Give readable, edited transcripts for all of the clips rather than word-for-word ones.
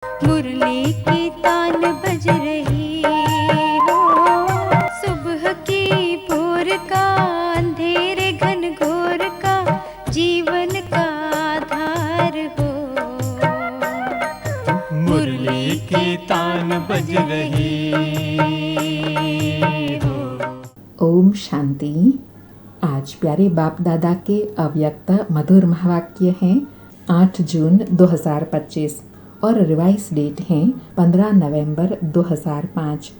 मुरली की तान बज रही हो, सुबह की भोर का, अंधेरे घन घोर का, जीवन का आधार हो। मुरली की तान बज रही हो। ओम शांति। आज प्यारे बाप दादा के अव्यक्त मधुर महावाक्य हैं 8 जून 2025 और रिवाइज डेट है 15 नवंबर 2005।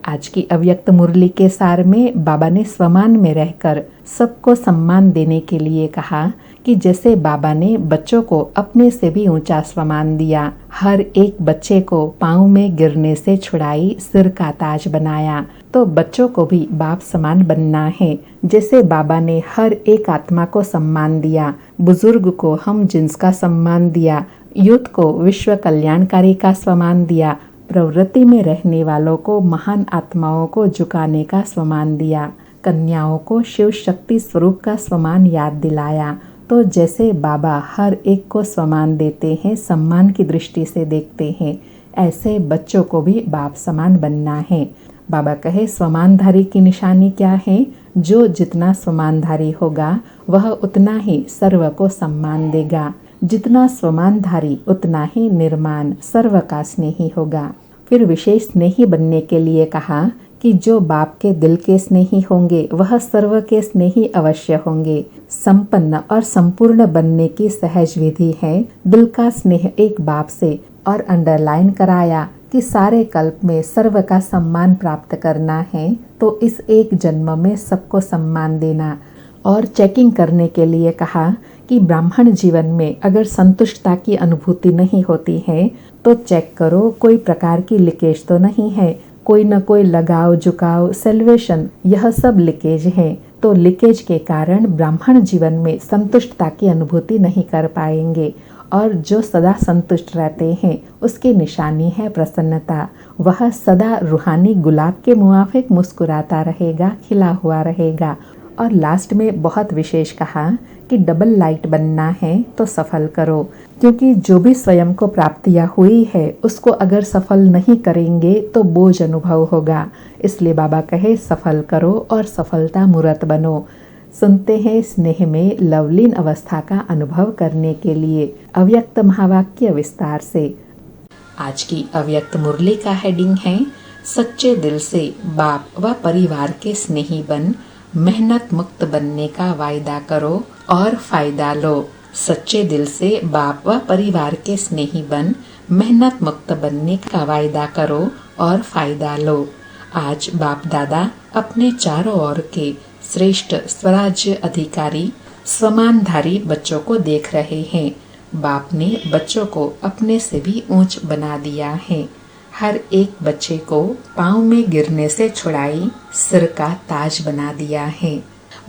आज की अव्यक्त मुरली के सार में बाबा ने स्वमान में रहकर सबको सम्मान देने के लिए कहा कि जैसे बाबा ने बच्चों को अपने से भी ऊंचा स्वमान दिया, हर एक बच्चे को पाँव में गिरने से छुड़ाई, सिर का ताज बनाया, तो बच्चों को भी बाप समान बनना है। जैसे बाबा ने हर एक आत्मा को सम्मान दिया, बुजुर्ग को हम जिन्स का सम्मान दिया, यूथ को विश्व कल्याणकारी का स्वमान दिया, प्रवृत्ति में रहने वालों को महान आत्माओं को झुकाने का स्वमान दिया, कन्याओं को शिव शक्ति स्वरूप का स्वमान याद दिलाया, तो जैसे बाबा हर एक को स्वमान देते हैं, सम्मान की दृष्टि से देखते हैं, ऐसे बच्चों को भी बाप समान बनना है। बाबा कहे स्वमानधारी की निशानी क्या है? जो जितना स्वमानधारी होगा वह उतना ही सर्व को सम्मान देगा। जितना स्वमानधारी उतना ही निर्माण सर्व का स्नेही होगा। फिर विशेष स्नेही बनने के लिए कहा कि जो बाप के दिल के स्नेही होंगे वह सर्व के स्नेही अवश्य होंगे। संपन्न और संपूर्ण बनने की सहज विधि है दिल का स्नेह एक बाप से, और अंडरलाइन कराया कि सारे कल्प में सर्व का सम्मान प्राप्त करना है तो इस एक जन्म में सबको सम्मान देना। और चेकिंग करने के लिए कहा कि ब्राह्मण जीवन में अगर संतुष्टता की अनुभूति नहीं होती है तो चेक करो कोई प्रकार की लीकेज तो नहीं है, कोई न कोई लगाव झुकाव सेल्वेशन, यह सब लीकेज है। तो लीकेज के कारण ब्राह्मण जीवन में संतुष्टता की अनुभूति नहीं कर पाएंगे, और जो सदा संतुष्ट रहते हैं उसकी निशानी है प्रसन्नता। वह सदा रूहानी गुलाब के मुआफिक मुस्कुराता रहेगा, खिला हुआ रहेगा। और लास्ट में बहुत विशेष कहा कि डबल लाइट बनना है तो सफल करो, क्योंकि जो भी स्वयं को प्राप्तियाँ हुई है उसको अगर सफल नहीं करेंगे तो बोझ अनुभव होगा। इसलिए बाबा कहे सफल करो और सफलता मूर्त बनो। सुनते हैं स्नेह में लवलीन अवस्था का अनुभव करने के लिए अव्यक्त महावाक्य विस्तार से। आज की अव्यक्त मुरली का हेडिंग है सच्चे दिल से बाप व परिवार के स्नेही बन, मेहनत मुक्त बनने का वायदा करो और फायदा लो। सच्चे दिल से बाप व परिवार के स्नेही बन, मेहनत मुक्त बनने का वायदा करो और फायदा लो। आज बाप दादा अपने चारों ओर के श्रेष्ठ स्वराज्य अधिकारी स्वमानधारी बच्चों को देख रहे हैं। बाप ने बच्चों को अपने से भी ऊंच बना दिया है। हर एक बच्चे को पाँव में गिरने से छुड़ाई, सिर का ताज बना दिया है।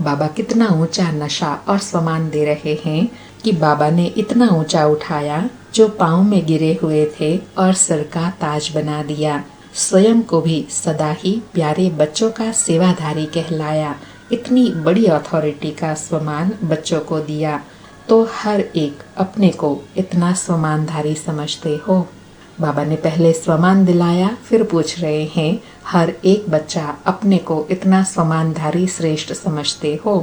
बाबा कितना ऊंचा नशा और स्वमान दे रहे हैं कि बाबा ने इतना ऊंचा उठाया जो पाँव में गिरे हुए थे और सिर का ताज बना दिया। स्वयं को भी सदा ही प्यारे बच्चों का सेवाधारी कहलाया। इतनी बड़ी अथॉरिटी का स्वमान बच्चों को दिया, तो हर एक अपने को इतना स्वमानधारी समझते हो। बाबा ने पहले स्वमान दिलाया, फिर पूछ रहे हैं हर एक बच्चा अपने को इतना स्वमानधारी श्रेष्ठ समझते हो।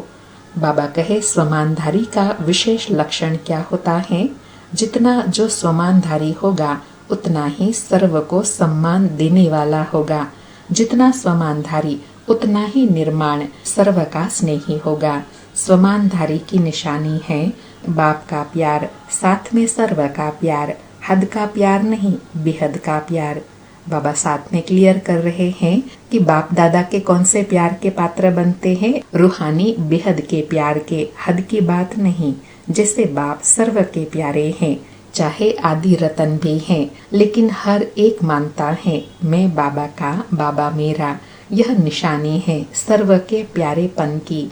बाबा कहे स्वमानधारी का विशेष लक्षण क्या होता है? जितना जो स्वमानधारी होगा उतना ही सर्व को सम्मान देने वाला होगा। जितना स्वमानधारी उतना ही निर्माण सर्व का स्नेही होगा। स्वमानधारी की निशानी है बाप का प्यार, साथ में सर्व का प्यार। हद का प्यार नहीं, बेहद का प्यार। बाबा साथ में क्लियर कर रहे हैं कि बाप दादा के कौन से प्यार के पात्र बनते हैं? रूहानी बेहद के प्यार के, हद की बात नहीं। जैसे बाप सर्व के प्यारे हैं, चाहे आदि रतन भी हैं, लेकिन हर एक मानता है मैं बाबा का, बाबा मेरा। यह निशानी है सर्व के प्यारेपन की,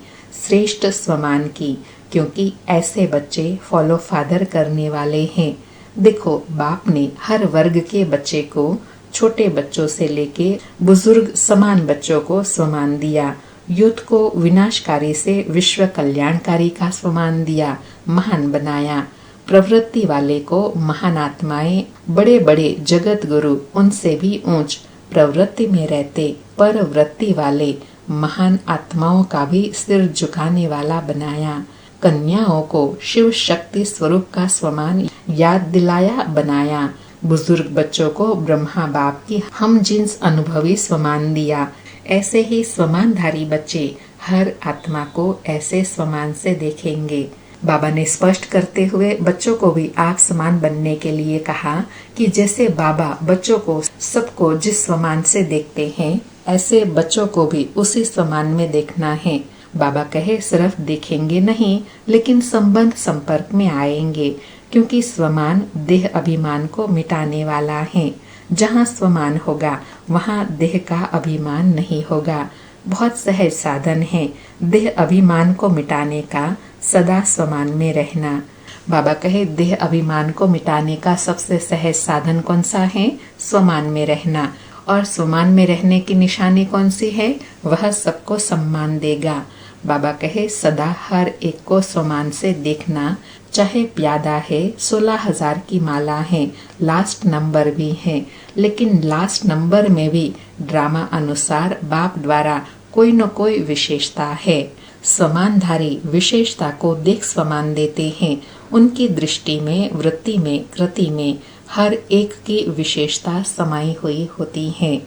श्रेष्ठ स्वमान की, क्योंकि ऐसे बच्चे फॉलो फादर करने वाले हैं। देखो बाप ने हर वर्ग के बच्चे को, छोटे बच्चों से लेके बुजुर्ग समान बच्चों को स्वमान दिया। यूथ को विनाशकारी से विश्व कल्याणकारी का स्वमान दिया, महान बनाया। प्रवृत्ति वाले को महान आत्माएं, बड़े बड़े जगत गुरु उनसे भी ऊंच प्रवृत्ति में रहते परवृत्ति वाले महान आत्माओं का भी सिर झुकाने वाला बनाया। कन्याओं को शिव शक्ति स्वरूप का स्वमान याद दिलाया बनाया। बुजुर्ग बच्चों को ब्रह्मा बाप की हम जिन्स अनुभवी स्वमान दिया। ऐसे ही स्वमानधारी बच्चे हर आत्मा को ऐसे स्वमान से देखेंगे। बाबा ने स्पष्ट करते हुए बच्चों को भी आप समान बनने के लिए कहा कि जैसे बाबा बच्चों को सबको जिस स्वमान से देखते हैं, ऐसे बच्चों को भी उसी स्वमान में देखना है। बाबा कहे सिर्फ देखेंगे नहीं, लेकिन संबंध संपर्क में आएंगे, क्योंकि स्वमान देह अभिमान को मिटाने वाला है। जहाँ स्वमान होगा वहाँ देह का अभिमान नहीं होगा। बहुत सहज साधन है देह अभिमान को मिटाने का, सदा स्वमान में रहना। बाबा कहे देह अभिमान को मिटाने का सबसे सहज साधन कौन सा है? स्वमान में रहना। और स्वमान में रहने की निशानी कौन सी है? वह सबको सम्मान देगा। बाबा कहे सदा हर एक को स्वमान से देखना, चाहे प्यादा है, 16,000 की माला है, लास्ट नंबर भी है, लेकिन लास्ट नंबर में भी ड्रामा अनुसार बाप द्वारा कोई न कोई विशेषता है। समानधारी विशेषता को देख स्वमान देते हैं। उनकी दृष्टि में, वृत्ति में, कृति में हर एक की विशेषता समाई हुई होती है।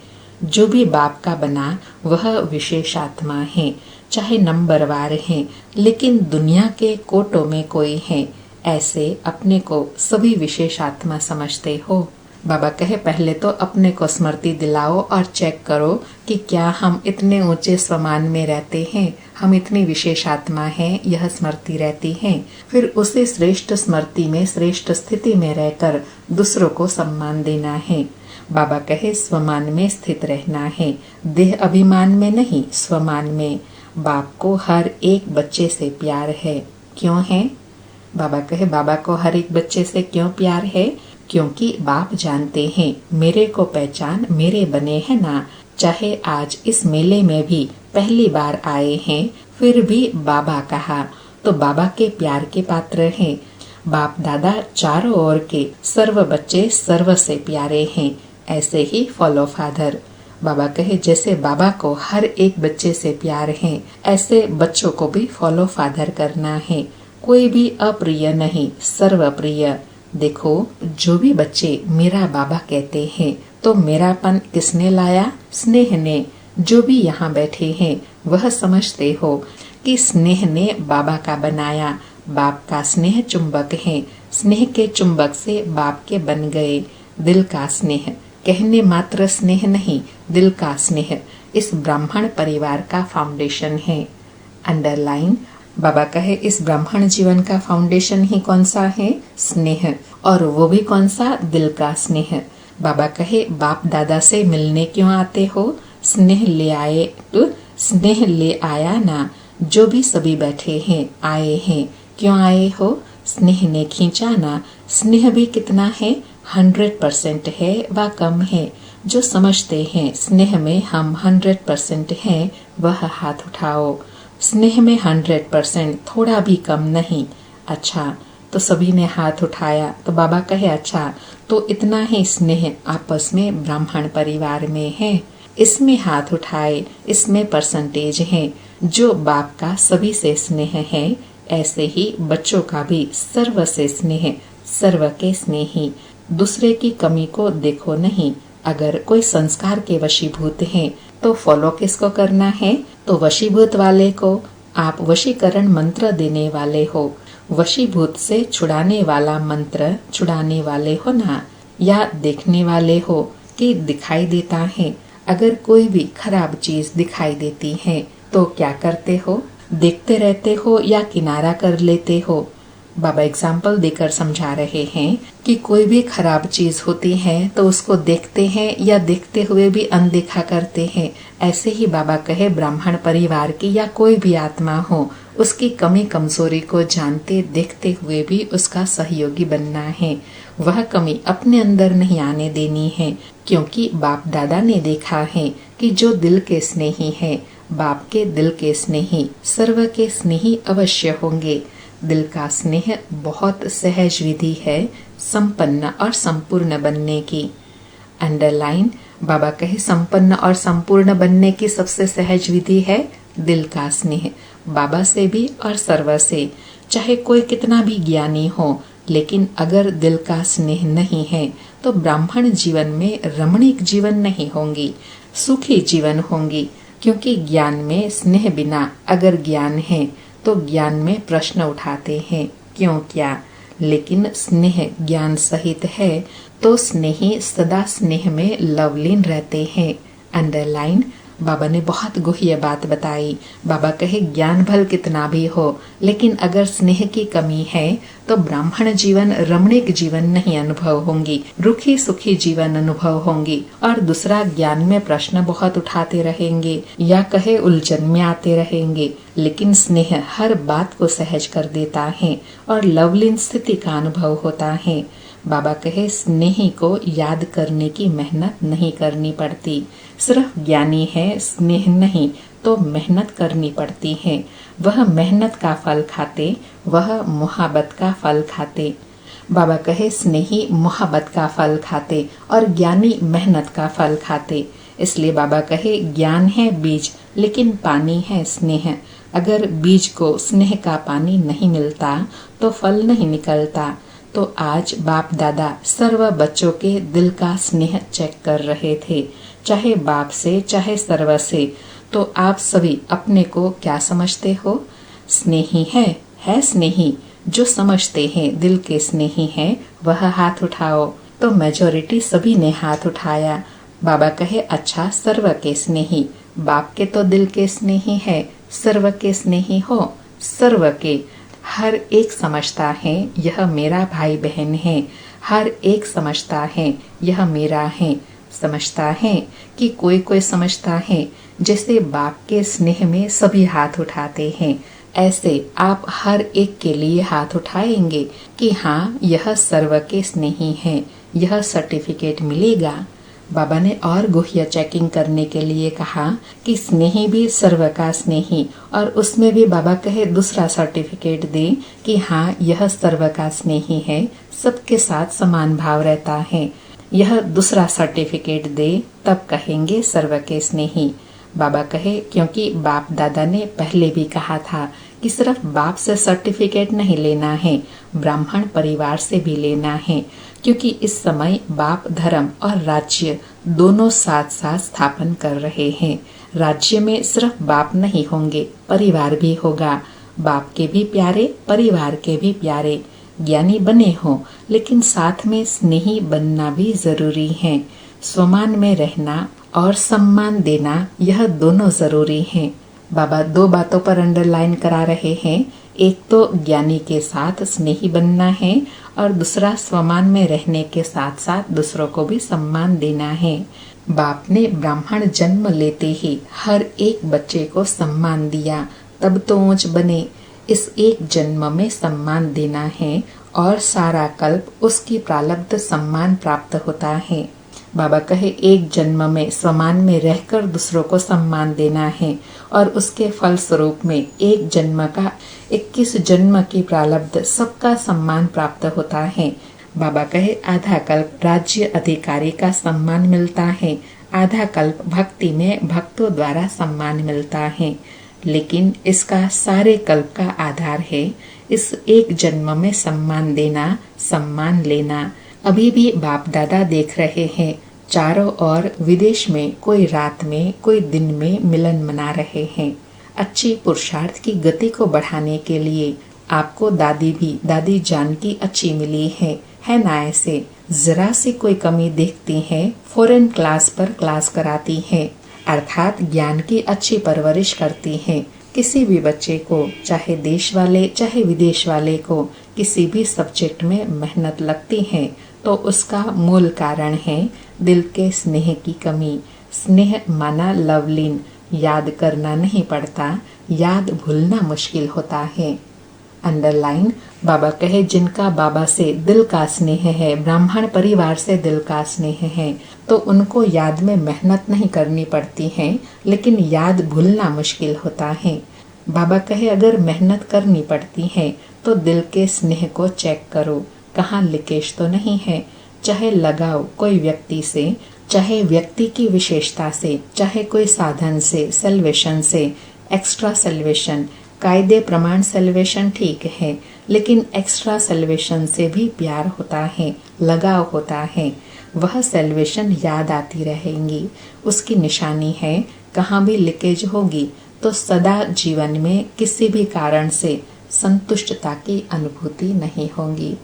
जो भी बाप का बना वह विशेष आत्मा है, चाहे नंबरवार है, लेकिन दुनिया के कोटों में कोई है। ऐसे अपने को सभी विशेष आत्मा समझते हो। बाबा कहे पहले तो अपने को स्मृति दिलाओ और चेक करो कि क्या हम इतने ऊंचे स्वमान में रहते हैं, हम इतनी विशेष आत्मा हैं, यह स्मृति रहती है। फिर उसी श्रेष्ठ स्मृति में, श्रेष्ठ स्थिति में रहकर दूसरों को सम्मान देना है। बाबा कहे स्वमान में स्थित रहना है, देह अभिमान में नहीं, स्वमान में। बाप को हर एक बच्चे से प्यार है। क्यों है? बाबा कहे बाबा को हर एक बच्चे से क्यों प्यार है? क्योंकि बाप जानते हैं मेरे को पहचान मेरे बने हैं ना। चाहे आज इस मेले में भी पहली बार आए हैं, फिर भी बाबा कहा तो बाबा के प्यार के पात्र हैं। बाप दादा चारों ओर के सर्व बच्चे सर्व से प्यारे हैं। ऐसे ही फॉलो फादर। बाबा कहे जैसे बाबा को हर एक बच्चे से प्यार है, ऐसे बच्चों को भी फॉलो फादर करना है। कोई भी अप्रिय नहीं, सर्वप्रिय। देखो जो भी बच्चे मेरा बाबा कहते हैं, तो मेरापन किसने लाया? स्नेह ने। जो भी यहाँ बैठे हैं वह समझते हो कि स्नेह ने बाबा का बनाया। बाप का स्नेह चुंबक है, स्नेह के चुंबक से बाप के बन गए। दिल का स्नेह, कहने मात्र स्नेह नहीं, दिल का स्नेह इस ब्राह्मण परिवार का फाउंडेशन है। अंडरलाइन। बाबा कहे इस ब्राह्मण जीवन का फाउंडेशन ही कौन सा है? स्नेह। और वो भी कौन सा? दिल का स्नेह। बाबा कहे बाप दादा से मिलने क्यों आते हो? स्नेह ले आए तो स्नेह ले आया ना। जो भी सभी बैठे हैं आए हैं, क्यों आए हो? स्नेह ने खींचा ना। स्नेह भी कितना है? 100% है व कम है। जो समझते हैं स्नेह में हम 100% हैं, वह हाथ उठाओ। स्नेह में 100%, थोड़ा भी कम नहीं। अच्छा, तो सभी ने हाथ उठाया। तो बाबा कहे अच्छा, तो इतना ही स्नेह आपस में ब्राह्मण परिवार में है, इसमें हाथ उठाए, इसमें परसेंटेज है। जो बाप का सभी से स्नेह है, ऐसे ही बच्चों का भी सर्व से स्नेह, सर्व के स्नेही। दूसरे की कमी को देखो नहीं। अगर कोई संस्कार के वशीभूत हैं, तो फॉलो किसको करना है? तो वशीभूत वाले को। आप वशीकरण मंत्र देने वाले हो, वशीभूत से छुड़ाने वाला मंत्र छुड़ाने वाले हो ना, या देखने वाले हो कि दिखाई देता है। अगर कोई भी खराब चीज दिखाई देती है तो क्या करते हो? देखते रहते हो या किनारा कर लेते हो? बाबा एग्जाम्पल देकर समझा रहे हैं कि कोई भी खराब चीज होती है तो उसको देखते हैं या देखते हुए भी अनदेखा करते हैं। ऐसे ही बाबा कहे ब्राह्मण परिवार की या कोई भी आत्मा हो, उसकी कमी कमजोरी को जानते देखते हुए भी उसका सहयोगी बनना है। वह कमी अपने अंदर नहीं आने देनी है, क्योंकि बाप दादा ने देखा है कि जो दिल के स्नेही है, बाप के दिल के स्नेही, सर्व के स्नेही अवश्य होंगे। दिल का स्नेह बहुत सहज विधि है संपन्न और संपूर्ण बनने की। अंडरलाइन, बाबा कहे संपन्न और संपूर्ण बनने की सबसे सहज विधि है दिल का स्नेह, बाबा से भी और सर्व से। चाहे कोई कितना भी ज्ञानी हो, लेकिन अगर दिल का स्नेह नहीं है तो ब्राह्मण जीवन में रमणीक जीवन नहीं होंगी, सुखी जीवन होंगी। क्योंकि ज्ञान में स्नेह बिना अगर ज्ञान है तो ज्ञान में प्रश्न उठाते हैं, क्यों क्या। लेकिन स्नेह ज्ञान सहित है तो स्नेही सदा स्नेह में लवलीन रहते हैं। अंडरलाइन, बाबा ने बहुत गुह्य बात बताई। बाबा कहे ज्ञान भल कितना भी हो, लेकिन अगर स्नेह की कमी है तो ब्राह्मण जीवन रमणीक जीवन नहीं अनुभव होंगी, रुखी सुखी जीवन अनुभव होंगी। और दूसरा, ज्ञान में प्रश्न बहुत उठाते रहेंगे या कहे उलझन में आते रहेंगे, लेकिन स्नेह हर बात को सहज कर देता है और लवलीन स्थिति का अनुभव होता है। बाबा कहे स्नेही को याद करने की मेहनत नहीं करनी पड़ती, सिर्फ ज्ञानी है स्नेह नहीं तो मेहनत करनी पड़ती है। वह मेहनत का फल खाते, वह मोहब्बत का फल खाते। बाबा कहे स्नेही मोहब्बत का फल खाते और ज्ञानी मेहनत का फल खाते। इसलिए बाबा कहे ज्ञान है बीज, लेकिन पानी है स्नेह। अगर बीज को स्नेह का पानी नहीं मिलता तो फल नहीं निकलता। तो आज बाप दादा सर्व बच्चों के दिल का स्नेह चेक कर रहे थे, चाहे बाप से चाहे सर्व से। तो आप सभी अपने को क्या समझते हो? स्नेही है स्नेही। जो समझते हैं दिल के स्नेही हैं वह हाथ उठाओ। तो मेजॉरिटी सभी ने हाथ उठाया। बाबा कहे अच्छा, सर्व के स्नेही, बाप के तो दिल के स्नेही है, सर्व के स्नेही हो। सर्व के, हर एक समझता है यह मेरा भाई बहन है, हर एक समझता है यह मेरा है। समझता है कि कोई कोई समझता है जैसे बाप के स्नेह में सभी हाथ उठाते हैं, ऐसे आप हर एक के लिए हाथ उठाएंगे कि हाँ यह सर्व के स्नेही है, यह सर्टिफिकेट मिलेगा। बाबा ने और गुह्य चेकिंग करने के लिए कहा कि स्नेही भी सर्व का स्नेही, और उसमें भी बाबा कहे दूसरा सर्टिफिकेट दे कि हाँ यह सर्व का स्नेही है, सबके साथ समान भाव रहता है। यह दूसरा सर्टिफिकेट दे तब कहेंगे सर्व के स्नेही। बाबा कहे क्योंकि बाप दादा ने पहले भी कहा था कि सिर्फ बाप से सर्टिफिकेट नहीं लेना है, ब्राह्मण परिवार से भी लेना है। क्योंकि इस समय बाप धर्म और राज्य दोनों साथ साथ स्थापन कर रहे हैं। राज्य में सिर्फ बाप नहीं होंगे, परिवार भी होगा। बाप के भी प्यारे, परिवार के भी प्यारे। ज्ञानी बने हो, लेकिन साथ में स्नेही बनना भी जरूरी है। स्वमान में रहना और सम्मान देना, यह दोनों जरूरी हैं। बाबा दो बातों पर अंडरलाइन करा रहे हैं। एक तो ज्ञानी के साथ स्नेही बनना है, और दूसरा स्वमान में रहने के साथ साथ दूसरों को भी सम्मान देना है। बाप ने ब्राह्मण जन्म लेते ही हर एक बच्चे को सम्मान दिया, तब तो ऊंच बने। इस एक जन्म में सम्मान देना है और सारा कल्प उसकी प्रारब्ध सम्मान प्राप्त होता है। बाबा कहे एक जन्म में स्वमान में रहकर दूसरों को सम्मान देना है, और उसके फल स्वरूप में एक जन्म का 21 जन्म की प्रारब्ध सबका सम्मान प्राप्त होता है। बाबा कहे आधा कल्प राज्य अधिकारी का सम्मान मिलता है, आधा कल्प भक्ति में भक्तों द्वारा सम्मान मिलता है। लेकिन इसका सारे कल्प का आधार है इस एक जन्म में सम्मान देना, सम्मान लेना। अभी भी बाप दादा देख रहे हैं, चारों ओर विदेश में कोई रात में कोई दिन में मिलन मना रहे हैं। अच्छी पुरुषार्थ की गति को बढ़ाने के लिए आपको दादी भी दादी जान की अच्छी मिली है ना? ऐसे जरा सी कोई कमी देखती है, फॉरेन क्लास पर क्लास कराती है, अर्थात ज्ञान की अच्छी परवरिश करती है। किसी भी बच्चे को, चाहे देश वाले चाहे विदेश वाले को, किसी भी सब्जेक्ट में मेहनत लगती है तो उसका मूल कारण है दिल के स्नेह की कमी। स्नेह माना लवलीन, याद करना नहीं पड़ता, याद भूलना मुश्किल होता है। अंडरलाइन, बाबा कहे जिनका बाबा से दिल का स्नेह है, ब्राह्मण परिवार से दिल का स्नेह है, तो उनको याद में मेहनत नहीं करनी पड़ती है, लेकिन याद भूलना मुश्किल होता है। बाबा कहे अगर मेहनत करनी पड़ती है तो दिल के स्नेह को चेक करो, कहाँ लीकेज तो नहीं है। चाहे लगाव कोई व्यक्ति से, चाहे व्यक्ति की विशेषता से, चाहे कोई साधन से, सेल्वेशन से, एक्स्ट्रा सेल्वेशन, कायदे प्रमाण सेल्वेशन ठीक है, लेकिन एक्स्ट्रा सेल्वेशन से भी प्यार होता है, लगाव होता है। वह सेल्वेशन याद आती रहेंगी, उसकी निशानी है। कहाँ भी लीकेज होगी तो सदा जीवन में किसी भी कारण से संतुष्टता की अनुभूति नहीं होगी।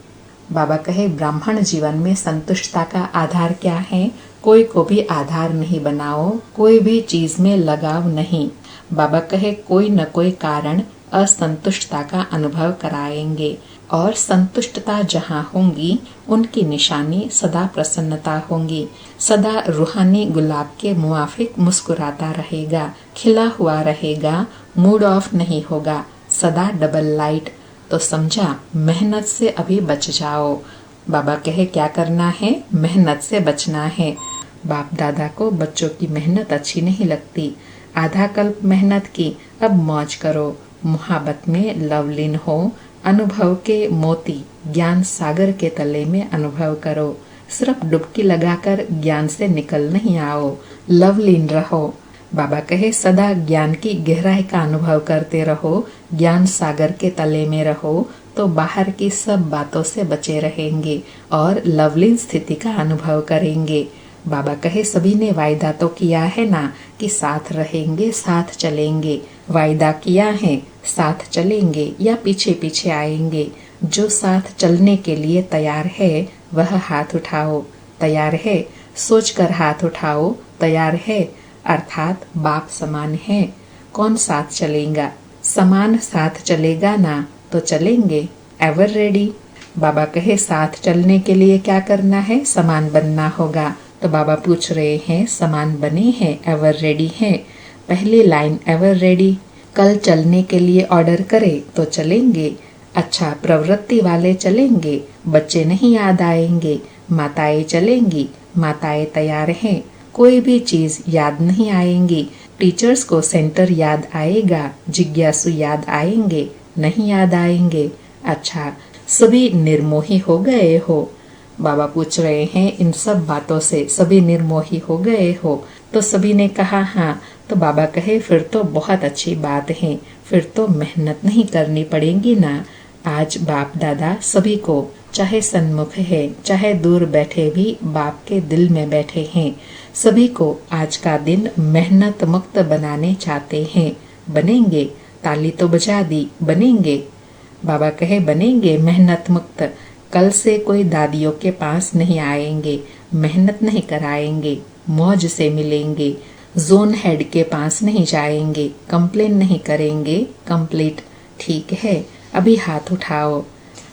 बाबा कहे ब्राह्मण जीवन में संतुष्टता का आधार क्या है? कोई को भी आधार नहीं बनाओ, कोई भी चीज में लगाव नहीं। बाबा कहे कोई न कोई कारण असंतुष्टता का अनुभव कराएंगे, और संतुष्टता जहाँ होंगी उनकी निशानी सदा प्रसन्नता होंगी। सदा रूहानी गुलाब के मुआफिक मुस्कुराता रहेगा, खिला हुआ रहेगा, मूड ऑफ नहीं होगा, सदा डबल लाइट। तो समझा, मेहनत से अभी बच जाओ। बाबा कहे क्या करना है? मेहनत से बचना है। बाप दादा को बच्चों की मेहनत अच्छी नहीं लगती। आधा कल्प मेहनत की, अब मौज करो, मुहाबत में लवलीन हो, अनुभव के मोती ज्ञान सागर के तले में अनुभव करो। सिर्फ डुबकी लगाकर ज्ञान से निकल नहीं आओ, लवलीन रहो। बाबा कहे सदा ज्ञान की गहराई का अनुभव करते रहो, ज्ञान सागर के तले में रहो, तो बाहर की सब बातों से बचे रहेंगे और लवलीन स्थिति का अनुभव करेंगे। बाबा कहे सभी ने वायदा तो किया है ना कि साथ रहेंगे, साथ चलेंगे। वायदा किया है, साथ चलेंगे या पीछे पीछे आएंगे। जो साथ चलने के लिए तैयार है वह हाथ उठाओ। तैयार है? सोचकर हाथ उठाओ। तैयार है अर्थात बाप समान है। कौन साथ चलेगा? समान साथ चलेगा ना, तो चलेंगे। Ever ready. बाबा कहे साथ चलने के लिए क्या करना है? समान बनना होगा। तो बाबा पूछ रहे हैं समान बने हैं, एवर रेडी हैं? पहली लाइन एवर रेडी। कल चलने के लिए ऑर्डर करे तो चलेंगे। अच्छा, प्रवृत्ति वाले चलेंगे, बच्चे नहीं याद आएंगे। माताएं चलेंगी, माताएं तैयार हैं। कोई भी चीज याद नहीं आएंगी। टीचर्स को सेंटर याद आएगा, जिज्ञासु याद आएंगे, नहीं याद आएंगे। अच्छा, सभी निर्मोही हो गए हो? बाबा पूछ रहे हैं इन सब बातों से सभी निर्मोही हो गए हो? तो सभी ने कहा हाँ। तो बाबा कहे फिर तो बहुत अच्छी बात है, फिर तो मेहनत नहीं करनी पड़ेगी ना। आज बाप दादा सभी को, चाहे सन्मुख है चाहे दूर बैठे भी बाप के दिल में बैठे हैं, सभी को आज का दिन मेहनत मुक्त बनाने चाहते हैं। बनेंगे? ताली तो बजा दी, बनेंगे? बाबा कहे बनेंगे मेहनत मुक्त। कल से कोई दादियों के पास नहीं आएंगे, मेहनत नहीं कराएंगे, मौज से मिलेंगे। जोन हेड के पास नहीं जाएंगे, कंप्लेन नहीं करेंगे, कंप्लीट। ठीक है, अभी हाथ उठाओ।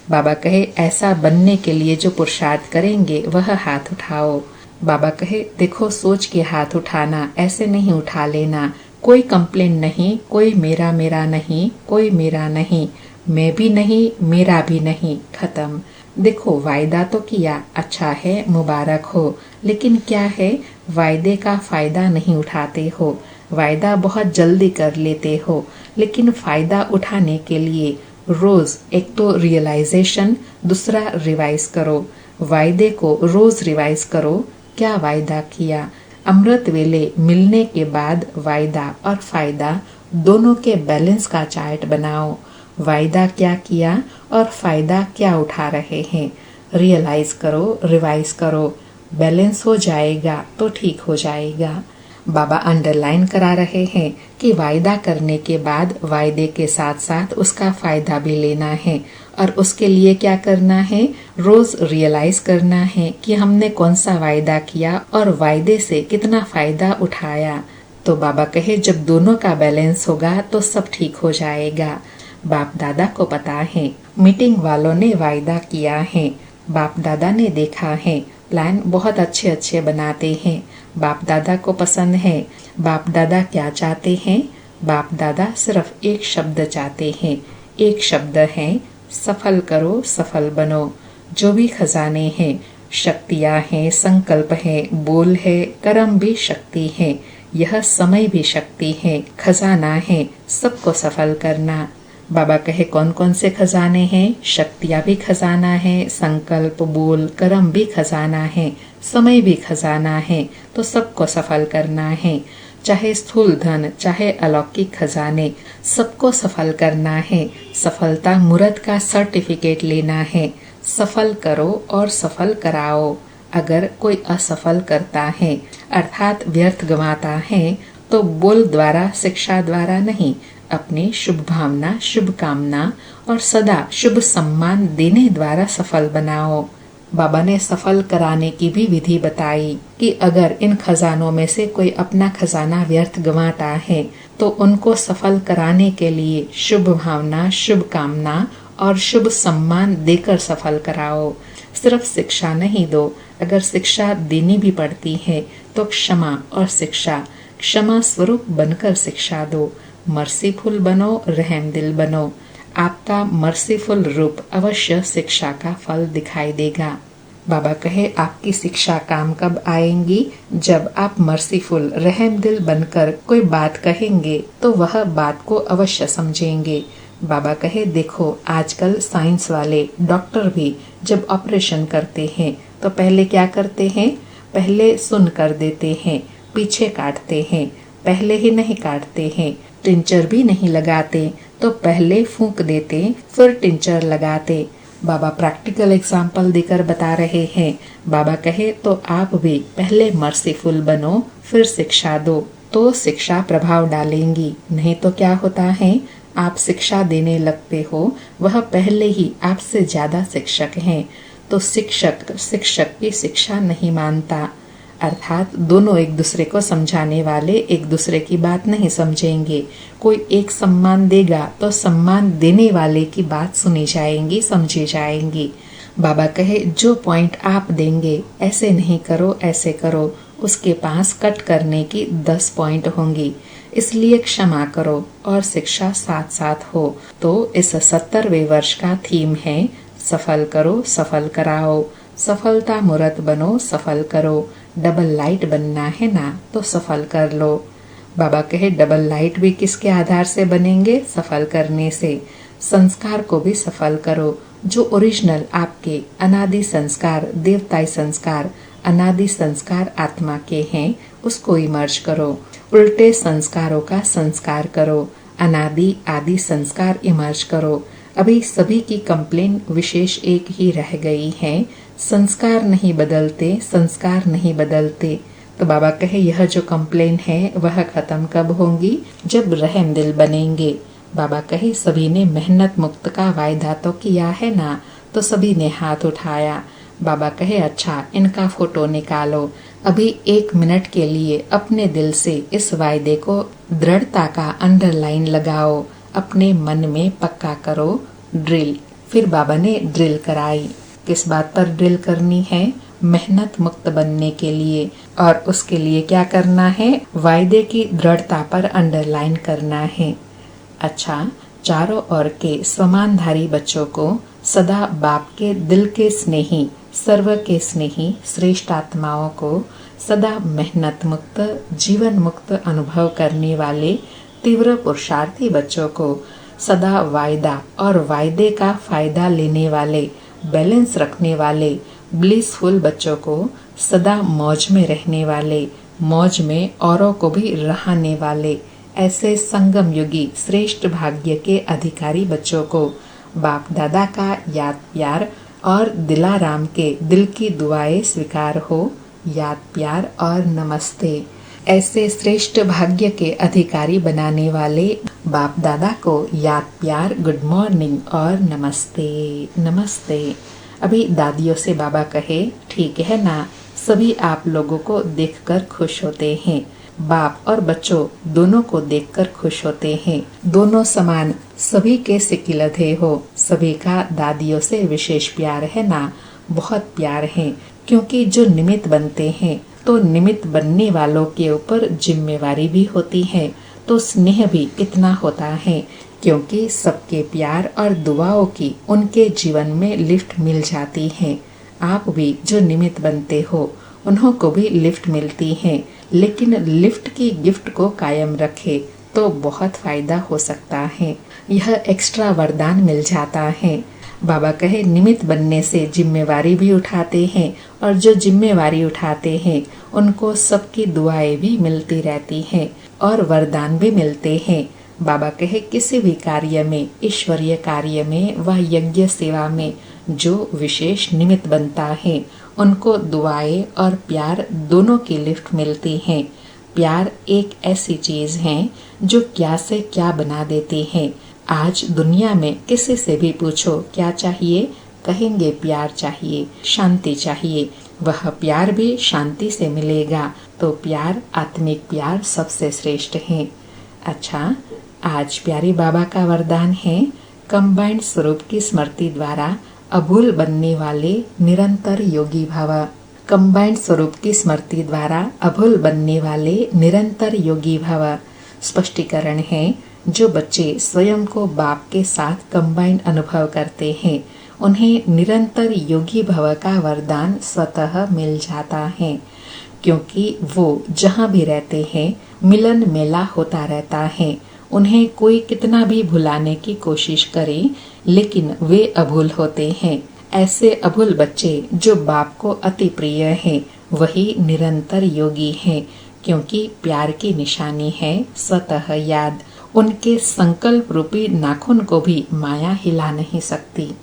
बाबा कहे ऐसा बनने के लिए जो पुरुषार्थ करेंगे वह हाथ उठाओ। बाबा कहे देखो सोच के हाथ उठाना, ऐसे नहीं उठा लेना। कोई कंप्लेन नहीं, कोई मेरा मेरा नहीं, कोई मेरा नहीं, मैं भी नहीं, मेरा भी नहीं, खत्म। देखो वायदा तो किया, अच्छा है, मुबारक हो, लेकिन क्या है, वायदे का फायदा नहीं उठाते हो। वायदा बहुत जल्दी कर लेते हो, लेकिन फायदा उठाने के लिए रोज एक तो रियलाइजेशन, दूसरा रिवाइज करो। वायदे को रोज रिवाइज करो। क्या वायदा किया? अमृत वेले मिलने के बाद वायदा और फायदा दोनों के बैलेंस का चार्ट बनाओ। वायदा क्या किया और फायदा क्या उठा रहे हैं, रियलाइज करो, रिवाइज करो। बैलेंस हो जाएगा तो ठीक हो जाएगा। बाबा अंडरलाइन करा रहे हैं कि वायदा करने के बाद वायदे के साथ साथ उसका फायदा भी लेना है, और उसके लिए क्या करना है, रोज रियलाइज करना है कि हमने कौन सा वायदा किया और वायदे से कितना फायदा उठाया। तो बाबा कहे जब दोनों का बैलेंस होगा तो सब ठीक हो जाएगा। बाप दादा को पता है, मीटिंग वालों ने वायदा किया है, बाप दादा ने देखा है, प्लान बहुत अच्छे अच्छे बनाते हैं, बाप दादा को पसंद है। बाप दादा क्या चाहते हैं? बाप दादा सिर्फ एक शब्द चाहते हैं। एक शब्द है, सफल करो, सफल बनो। जो भी खजाने हैं, शक्तियाँ हैं, संकल्प है, बोल है, कर्म भी शक्ति है, यह समय भी शक्ति है, खजाना है, सबको सफल करना। बाबा कहे कौन कौन से खजाने हैं? शक्तियाँ भी खजाना है, संकल्प, बोल, कर्म भी खजाना है, समय भी खजाना है। तो सबको सफल करना है, चाहे स्थूल धन चाहे अलौकिक खजाने, सबको सफल करना है। सफलता मूर्त का सर्टिफिकेट लेना है। सफल करो और सफल कराओ। अगर कोई असफल करता है अर्थात व्यर्थ गंवाता है तो बोल द्वारा, शिक्षा द्वारा नहीं, अपनी शुभ भावना, शुभ कामना और सदा शुभ सम्मान देने द्वारा सफल बनाओ। बाबा ने सफल कराने की भी विधि बताई कि अगर इन खजानों में से कोई अपना खजाना व्यर्थ गंवाता है तो उनको सफल कराने के लिए शुभ भावना, शुभ कामना और शुभ सम्मान देकर सफल कराओ। सिर्फ शिक्षा नहीं दो, अगर शिक्षा देनी भी पड़ती है तो क्षमा और शिक्षा, क्षमा स्वरूप बनकर शिक्षा दो। मर्सीफुल बनो, रहमदिल बनो। आपका मर्सीफुल रूप अवश्य शिक्षा का फल दिखाई देगा। बाबा कहे आपकी शिक्षा काम कब आएंगी? जब आप मर्सीफुल, रहमदिल बनकर कोई बात कहेंगे तो वह बात को अवश्य समझेंगे। बाबा कहे देखो आजकल साइंस वाले डॉक्टर भी जब ऑपरेशन करते हैं तो पहले क्या करते हैं? पहले सुन कर देते हैं, पीछे काटते हैं, पहले ही नहीं काटते हैं। टिंचर भी नहीं लगाते तो पहले फूंक देते, फिर टिंचर लगाते। बाबा प्रैक्टिकल एग्जाम्पल देकर बता रहे हैं। बाबा कहे तो आप भी पहले मर्सीफुल बनो, फिर शिक्षा दो, तो शिक्षा प्रभाव डालेंगी। नहीं तो क्या होता है, आप शिक्षा देने लगते हो, वह पहले ही आपसे ज्यादा शिक्षक हैं, तो शिक्षक शिक्षक की शिक्षा नहीं मानता। अर्थात दोनों एक दूसरे को समझाने वाले एक दूसरे की बात नहीं समझेंगे। कोई एक सम्मान देगा तो सम्मान देने वाले की बात सुनी जाएंगी, समझी जाएंगी। बाबा कहे जो पॉइंट आप देंगे, ऐसे नहीं करो, ऐसे करो, उसके पास कट करने की 10 पॉइंट होंगी। इसलिए क्षमा करो और शिक्षा साथ साथ हो। तो इस 70वें वर्ष का थीम है सफल करो, सफल कराओ। सफलता मूर्त बनो, सफल करो। डबल लाइट बनना है ना, तो सफल कर लो। बाबा कहे डबल लाइट भी किसके आधार से बनेंगे? सफल करने से। संस्कार को भी सफल करो। जो ओरिजिनल आपके अनादि संस्कार, देवताई संस्कार, अनादि संस्कार आत्मा के हैं, उसको इमर्ज करो। उल्टे संस्कारों का संस्कार करो। अनादि आदि संस्कार इमर्ज करो। अभी सभी की कंप्लेन विशेष एक ही रह गई है, संस्कार नहीं बदलते, संस्कार नहीं बदलते। तो बाबा कहे यह जो कंप्लेन है वह खत्म कब होंगी? जब रहमदिल बनेंगे। बाबा कहे सभी ने मेहनत मुक्त का वायदा तो किया है ना, तो सभी ने हाथ उठाया। बाबा कहे अच्छा इनका फोटो निकालो। अभी 1 मिनट के लिए अपने दिल से इस वायदे को दृढ़ता का अंडरलाइन लगाओ, अपने मन में पक्का करो। ड्रिल। फिर बाबा ने ड्रिल कराई। किस बात पर ड्रिल करनी है? मेहनत मुक्त बनने के लिए। और उसके लिए क्या करना है? वायदे की दृढ़ता पर अंडरलाइन करना है। अच्छा, चारों ओर के स्वमानधारी बच्चों को सदा बाप के दिल के स्नेही, सर्व के स्नेही श्रेष्ठ आत्माओं को सदा मेहनत मुक्त, जीवन मुक्त अनुभव करने वाले तीव्र पुरुषार्थी बच्चों को सदा वायदा और वायदे का फायदा लेने वाले, बैलेंस रखने वाले ब्लिसफुल बच्चों को सदा मौज में रहने वाले, मौज में औरों को भी रहने वाले, ऐसे संगम युगी श्रेष्ठ भाग्य के अधिकारी बच्चों को बाप दादा का याद प्यार और दिलाराम के दिल की दुआएं स्वीकार हो। याद प्यार और नमस्ते। ऐसे श्रेष्ठ भाग्य के अधिकारी बनाने वाले बाप दादा को याद प्यार, गुड मॉर्निंग और नमस्ते। नमस्ते। अभी दादियों से बाबा कहे ठीक है ना, सभी आप लोगों को देखकर खुश होते हैं। बाप और बच्चों दोनों को देखकर खुश होते हैं। दोनों समान, सभी के सिकिलधे हो। सभी का दादियों से विशेष प्यार है ना, बहुत प्यार है। क्योंकि जो निमित्त बनते हैं तो निमित्त बनने वालों के ऊपर जिम्मेवारी भी होती है, तो स्नेह भी इतना होता है। क्योंकि सबके प्यार और दुआओं की उनके जीवन में लिफ्ट मिल जाती है। आप भी जो निमित्त बनते हो उन्हों को भी लिफ्ट मिलती है, लेकिन लिफ्ट की गिफ्ट को कायम रखे तो बहुत फायदा हो सकता है। यह एक्स्ट्रा वरदान मिल जाता है। बाबा कहे निमित्त बनने से जिम्मेवारी भी उठाते हैं और जो जिम्मेवारी उठाते हैं उनको सबकी दुआएं भी मिलती रहती हैं और वरदान भी मिलते हैं। बाबा कहे किसी भी कार्य में, ईश्वरीय कार्य में व यज्ञ सेवा में जो विशेष निमित्त बनता है उनको दुआएं और प्यार दोनों की लिफ्ट मिलती है। प्यार एक ऐसी चीज है जो क्या से क्या बना देती है। आज दुनिया में किसी से भी पूछो क्या चाहिए, कहेंगे प्यार चाहिए, शांति चाहिए। वह प्यार भी शांति से मिलेगा, तो प्यार, आत्मिक प्यार सबसे श्रेष्ठ है। अच्छा, आज प्यारे बाबा का वरदान है कंबाइंड स्वरूप की स्मृति द्वारा अभूल बनने वाले निरंतर योगी भव। कंबाइंड स्वरूप की स्मृति द्वारा अभूल बनने वाले निरंतर योगी भव। स्पष्टीकरण है, जो बच्चे स्वयं को बाप के साथ कंबाइंड अनुभव करते हैं उन्हें निरंतर योगी भव का वरदान स्वतः मिल जाता है, क्योंकि वो जहाँ भी रहते हैं मिलन मेला होता रहता है। उन्हें कोई कितना भी भुलाने की कोशिश करे लेकिन वे अभूल होते हैं। ऐसे अभूल बच्चे जो बाप को अति प्रिय हैं वही निरंतर योगी हैं, क्योंकि प्यार की निशानी है स्वतः याद। उनके संकल्प रूपी नाखून को भी माया हिला नहीं सकती।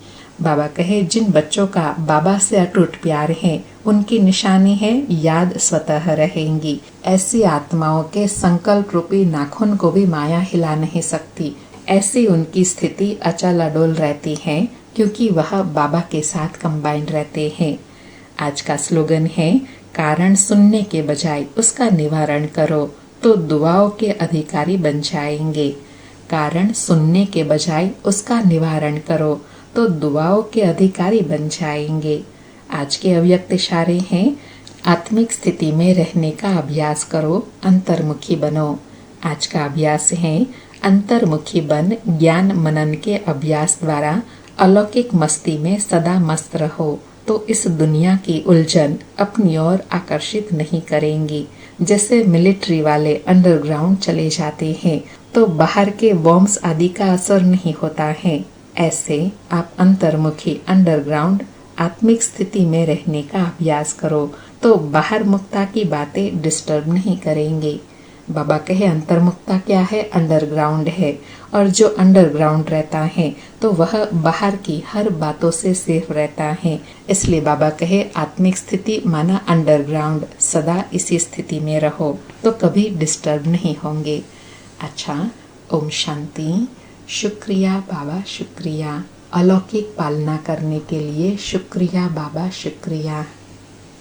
बाबा कहे जिन बच्चों का बाबा से अटूट प्यार है उनकी निशानी है याद स्वतः रहेंगी। ऐसी आत्माओं के संकल्प रूपी नाखून को भी माया हिला नहीं सकती। ऐसी उनकी स्थिति अचल अडोल रहती है, क्योंकि वह बाबा के साथ कंबाइंड रहते हैं। आज का स्लोगन है, कारण सुनने के बजाय उसका निवारण करो तो दुआओं के अधिकारी बन जाएंगे। कारण सुनने के बजाय उसका निवारण करो तो दुआओं के अधिकारी बन जाएंगे। आज के अव्यक्त इशारे हैं, आत्मिक स्थिति में रहने का अभ्यास करो, अंतर्मुखी बनो। आज का अभ्यास है, अंतर्मुखी बन ज्ञान मनन के अभ्यास द्वारा अलौकिक मस्ती में सदा मस्त रहो, तो इस दुनिया की उलझन अपनी ओर आकर्षित नहीं करेंगी। जैसे मिलिट्री वाले अंडरग्राउंड चले जाते हैं तो बाहर के बॉम्ब्स आदि का असर नहीं होता है, ऐसे आप अंतर्मुखी अंडरग्राउंड आत्मिक स्थिति में रहने का अभ्यास करो तो बाहर मुक्ता की बातें डिस्टर्ब नहीं करेंगे। बाबा कहे अंतर्मुक्ता क्या है, अंडरग्राउंड है, और जो अंडरग्राउंड रहता है तो वह बाहर की हर बातों से सेफ रहता है। इसलिए बाबा कहे आत्मिक स्थिति माना अंडरग्राउंड, सदा इसी स्थिति में रहो तो कभी डिस्टर्ब नहीं होंगे। अच्छा, ओम शांति। शुक्रिया बाबा, शुक्रिया। अलौकिक पालना करने के लिए शुक्रिया बाबा, शुक्रिया।